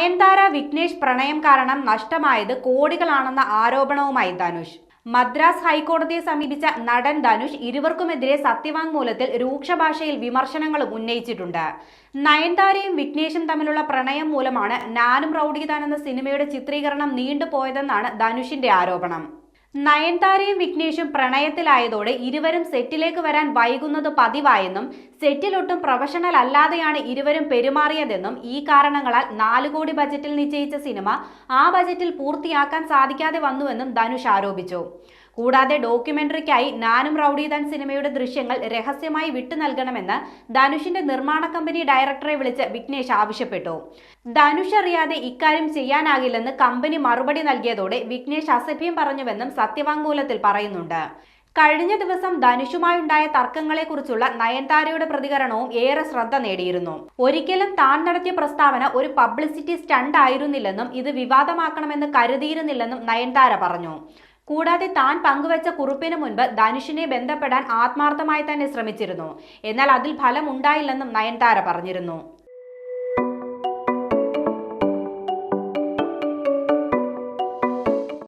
നയൻതാര വിഘ്നേഷ് പ്രണയം കാരണം നഷ്ടമായത് കോടികളാണെന്ന ആരോപണവുമായി ധനുഷ്. മദ്രാസ് ഹൈക്കോടതിയെ സമീപിച്ച നടൻ ധനുഷ് ഇരുവർക്കുമെതിരെ സത്യവാങ്മൂലത്തിൽ രൂക്ഷഭാഷയിൽ വിമർശനങ്ങളും ഉന്നയിച്ചിട്ടുണ്ട്. നയൻതാരയും വിഘ്നേഷും തമ്മിലുള്ള പ്രണയം മൂലമാണ് ഞാനും റൌഡിതാൻ എന്ന സിനിമയുടെ ചിത്രീകരണം നീണ്ടുപോയതെന്നാണ് ധനുഷിന്റെ ആരോപണം. നയൻതാരയും വിഘ്നേഷും പ്രണയത്തിലായതോടെ ഇരുവരും സെറ്റിലേക്ക് വരാൻ വൈകുന്നത് പതിവായെന്നും സെറ്റിലൊട്ടും പ്രൊഫഷണൽ അല്ലാതെയാണ് ഇരുവരും പെരുമാറിയതെന്നും ഈ കാരണങ്ങളാൽ 4 കോടി ബജറ്റിൽ നിശ്ചയിച്ച സിനിമ ആ ബജറ്റിൽ പൂർത്തിയാക്കാൻ സാധിക്കാതെ വന്നുവെന്നും ധനുഷ് ആരോപിച്ചു. കൂടാതെ ഡോക്യുമെന്ററിക്കായി ഞാനും റൌഡിതാൻ സിനിമയുടെ ദൃശ്യങ്ങൾ രഹസ്യമായി വിട്ടു നൽകണമെന്ന് ധനുഷിന്റെ നിർമ്മാണ കമ്പനി ഡയറക്ടറെ വിളിച്ച് വിഘ്നേഷ് ആവശ്യപ്പെട്ടു. ധനുഷ് അറിയാതെ ഇക്കാര്യം ചെയ്യാനാകില്ലെന്ന് കമ്പനി മറുപടി നൽകിയതോടെ വിഘ്നേഷ് അസഭ്യം പറഞ്ഞുവെന്നും സത്യവാങ്മൂലത്തിൽ പറയുന്നുണ്ട്. കഴിഞ്ഞ ദിവസം ധനുഷുമായുണ്ടായ തർക്കങ്ങളെക്കുറിച്ചുള്ള നയൻതാരയുടെ പ്രതികരണവും ഏറെ ശ്രദ്ധ നേടിയിരുന്നു. ഒരിക്കലും താൻ നടത്തിയ പ്രസ്താവന ഒരു പബ്ലിസിറ്റി സ്റ്റണ്ട് ആയിരുന്നില്ലെന്നും ഇത് വിവാദമാക്കണമെന്ന് കരുതിയിരുന്നില്ലെന്നും നയൻതാര പറഞ്ഞു. കൂടാതെ താൻ പങ്കുവച്ച കുറിപ്പിന് മുൻപ് ധനുഷിനെ ബന്ധപ്പെടാൻ ആത്മാർത്ഥമായി തന്നെ ശ്രമിച്ചിരുന്നു. എന്നാൽ അതിൽ ഫലമുണ്ടായില്ലെന്നും നയൻതാര പറഞ്ഞിരുന്നു.